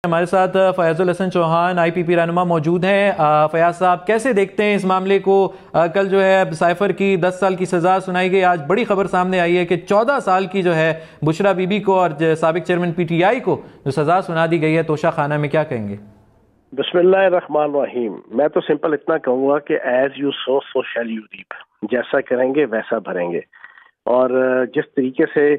ہمارے ساتھ فیاض الحسن چوہان IPP رہنما موجود ہیں۔ فیاض صاحب، کیسے دیکھتے ہیں اس معاملے کو؟ کل جو ہے سائفر کی 10 سال کی سزا سنائی گئی، آج بڑی خبر سامنے آئی ہے کہ 14 سال کی جو ہے بشرا بی بی کو اور سابق چیئرمین PTI کو جو سزا سنا دی گئی ہے توشہ خانہ میں، کیا کہیں گے؟ بسم اللہ الرحمن الرحیم۔ میں تو سمپل اتنا کہوں گا کہ as you sow so shall you reap, جیسا کریں گے ویسا بھریں گے۔ اور جس طریقے سے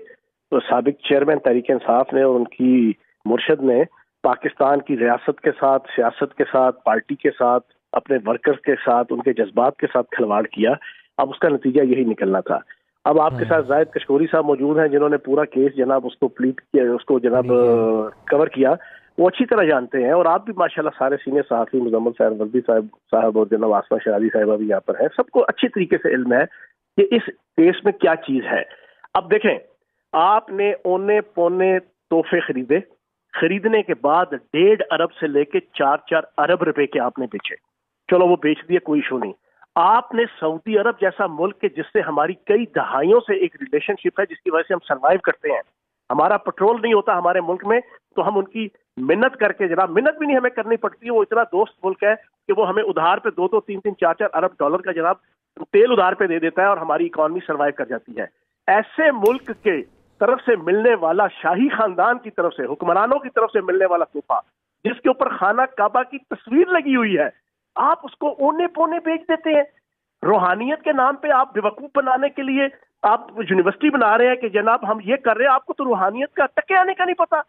سابق چیئرمین تحریک انصاف نے اور ان کی مرشد نے پاکستان کی ریاست کے ساتھ، سیاست کے ساتھ، پارٹی کے ساتھ، اپنے ورکرز کے ساتھ، ان کے جذبات کے ساتھ کھلواڑ کیا، اب اس کا نتیجہ یہی نکلنا تھا۔ اب آپ کے ساتھ زاہد کشکوری صاحب موجود ہیں جنہوں نے پورا کیس جناب اس کو پلیٹ کیا، اس کو جناب کور کیا، وہ اچھی طرح جانتے ہیں۔ اور آپ بھی ماشاءاللہ سارے سینئر صحافی، مزمل صاحب، وردی صاحب اور جناب آسمہ شہزادی صاحبہ بھی یہاں پر ہیں، سب کو اچھی طریقے سے علم ہے کہ اس کیس میں کیا چیز ہے۔ اب دیکھیں، آپ نے اونے پونے تحفے خریدنے کے بعد 1.5 ارب سے لے کے 4 ارب روپے کے آپ نے بیچے۔ چلو وہ بیچ دیے، کوئی ایشو نہیں۔ آپ نے سعودی عرب جیسا ملک کے جس سے ہماری کئی دہائیوں سے ایک ریلیشن شپ ہے، جس کی وجہ سے ہم سروائیو کرتے ہیں، ہمارا پیٹرول نہیں ہوتا ہمارے ملک میں تو ہم ان کی منت کر کے، جناب منت بھی نہیں ہمیں کرنی پڑتی ہے، وہ اتنا دوست ملک ہے کہ وہ ہمیں ادھار پہ 2 3 4 ارب ڈالر کا جناب تیل ادھار پہ دے دیتا ہے اور ہماری اکانومی سروائیو کر جاتی ہے۔ ایسے ملک کے طرف سے ملنے والا، شاہی خاندان کی طرف سے، حکمرانوں کی طرف سے ملنے والا تحفہ، جس کے اوپر خانہ کعبہ کی تصویر لگی ہوئی ہے، آپ اس کو اونے پونے بیچ دیتے ہیں۔ روحانیت کے نام پہ آپ بیوقوف بنانے کے لیے آپ یونیورسٹی بنا رہے ہیں کہ جناب ہم یہ کر رہے ہیں، آپ کو تو روحانیت کا ٹکے آنے کا نہیں پتا،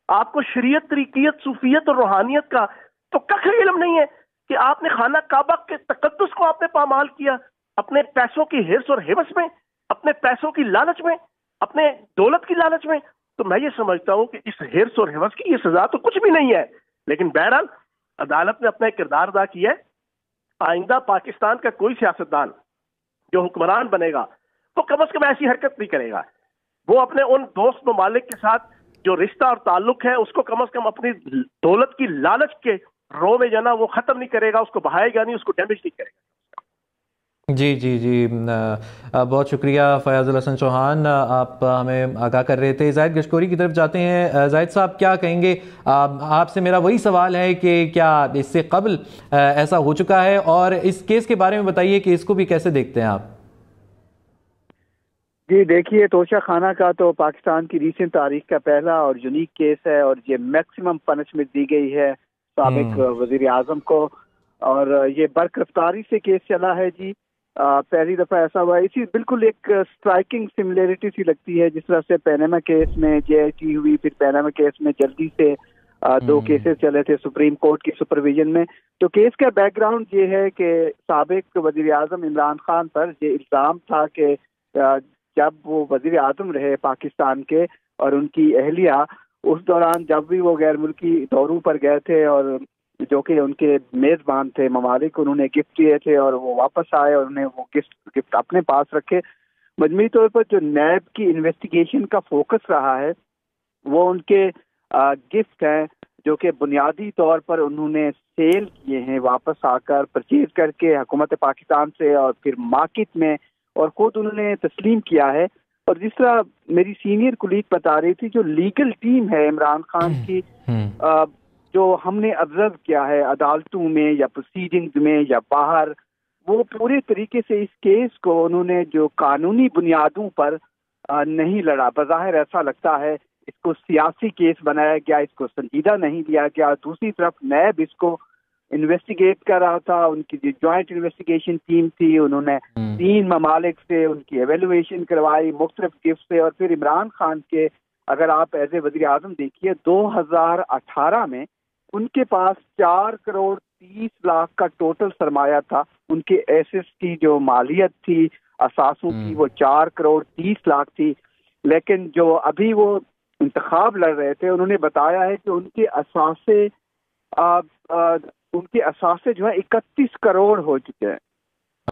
آپ کو شریعت، طریقیت، صوفیت اور روحانیت کا تو کخ علم نہیں ہے کہ آپ نے خانہ کعبہ کے تقدس کو آپ نے پامال کیا اپنے پیسوں کی حرص اور حوث میں، اپنے پیسوں کی لالچ میں، اپنے دولت کی لالچ میں۔ تو میں یہ سمجھتا ہوں کہ اس حرص اور حوث کی یہ سزا تو کچھ بھی نہیں ہے، لیکن بہرحال عدالت نے اپنا کردار ادا کیا ہے۔ آئندہ پاکستان کا کوئی سیاستدان جو حکمران بنے گا تو کم از کم ایسی حرکت نہیں کرے گا، وہ اپنے ان دوست ممالک کے ساتھ جو رشتہ اور تعلق ہے اس کو کم از کم اپنی دولت کی لالچ کے رو میں جانا وہ ختم نہیں کرے گا، اس کو بہائے گا نہیں، اس کو ڈیمیج نہیں کرے گا۔ جی بہت شکریہ فیاض الحسن چوہان، آپ ہمیں آگاہ کر رہے تھے۔ زاہد کشکوری کی طرف جاتے ہیں۔ زاہد صاحب، کیا کہیں گے؟ آپ سے میرا وہی سوال ہے کہ کیا اس سے قبل ایسا ہو چکا ہے، اور اس کیس کے بارے میں بتائیے کہ اس کو بھی کیسے دیکھتے ہیں آپ؟ جی دیکھیے، توشہ خانہ کا تو پاکستان کی ریسنٹ تاریخ کا پہلا اور یونیک کیس ہے، اور یہ میکسیمم پنشمنٹ دی گئی ہے سابق وزیر اعظم کو، اور یہ برق رفتاری سے کیس چلا ہے۔ جی پہلی دفعہ ایسا ہوا، اسی بالکل ایک اسٹرائکنگ سملیرٹی سی لگتی ہے جس طرح سے پیناما کیس میں JIT ہوئی، پھر پیناما کیس میں جلدی سے 2 کیسز چلے تھے سپریم کورٹ کی سپرویژن میں۔ تو کیس کا بیک گراؤنڈ یہ ہے کہ سابق وزیر اعظم عمران خان پر یہ الزام تھا کہ جب وہ وزیر اعظم رہے پاکستان کے اور ان کی اہلیہ، اس دوران جب بھی وہ غیر ملکی دوروں پر گئے تھے اور جو کہ ان کے میزبان تھے ممالک، انہوں نے گفٹ دیے تھے اور وہ واپس آئے اور انہیں وہ گفٹ اپنے پاس رکھے۔ مجموعی طور پر جو نیب کی انویسٹیگیشن کا فوکس رہا ہے وہ ان کے گفٹ ہیں جو کہ بنیادی طور پر انہوں نے سیل کیے ہیں، واپس آ کر پرچیز کر کے حکومت پاکستان سے، اور پھر مارکیٹ میں، اور خود انہوں نے تسلیم کیا ہے۔ اور جس طرح میری سینئر کولیگ بتا رہی تھی، جو لیگل ٹیم ہے عمران خان کی، جو ہم نے آبزرو کیا ہے عدالتوں میں یا پروسیڈنگز میں یا باہر، وہ پورے طریقے سے اس کیس کو انہوں نے جو قانونی بنیادوں پر نہیں لڑا۔ بظاہر ایسا لگتا ہے اس کو سیاسی کیس بنایا گیا، اس کو سنجیدہ نہیں لیا گیا۔ دوسری طرف نیب اس کو انویسٹیگیٹ کر رہا تھا، ان کی جو جوائنٹ انویسٹیگیشن ٹیم تھی، انہوں نے 3 ممالک سے ان کی ایویلویشن کروائی مختلف گفٹ سے، اور پھر عمران خان کے اگر آپ ایز اے وزیر اعظم دیکھیے 2018 میں ان کے پاس 4 کروڑ 30 لاکھ کا ٹوٹل سرمایہ تھا، ان کے ایسیٹس کی جو مالیت تھی اثاثوں کی وہ 4 کروڑ 30 لاکھ تھی۔ لیکن جو ابھی وہ انتخاب لڑ رہے تھے انہوں نے بتایا ہے کہ ان کے اثاثے جو ہے 31 کروڑ ہو چکے ہیں۔